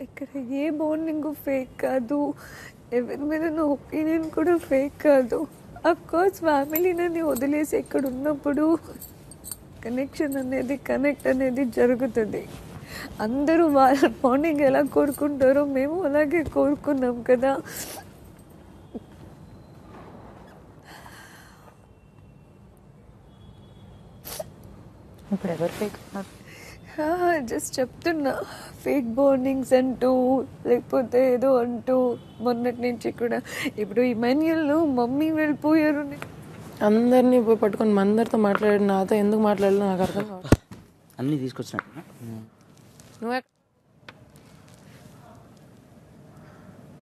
ఇక్కడ ఏ bonding fake కాదు, ఎవరి మీద నా ఒపీనియన్ కూడా ఫేక్ కాదు. అఫ్కోర్స్ ఫ్యామిలీ నన్ను వదిలేసి ఇక్కడ ఉన్నప్పుడు కనెక్ట్ అనేది జరుగుతుంది. అందరూ వాళ్ళ బాండింగ్ ఎలా కోరుకుంటారో మేము అలాగే కోరుకున్నాం కదా. ఇప్పుడు ఎవరు ఫేక్? జస్ట్ చెప్తున్నా, ఫేక్ బాండింగ్స్ అంటూ లేకపోతే ఏదో అంటూ మొన్నటి నుంచి కూడా. ఇప్పుడు ఇమాన్యుయల్ మమ్మీ వెళ్ళిపోయారు, అందరినీ పోయి పట్టుకొని అందరితో మాట్లాడి నాతో ఎందుకు మాట్లాడాలో నాకు అర్థం కాదు. అన్నీ తీసుకొచ్చినట్టు నువ్వు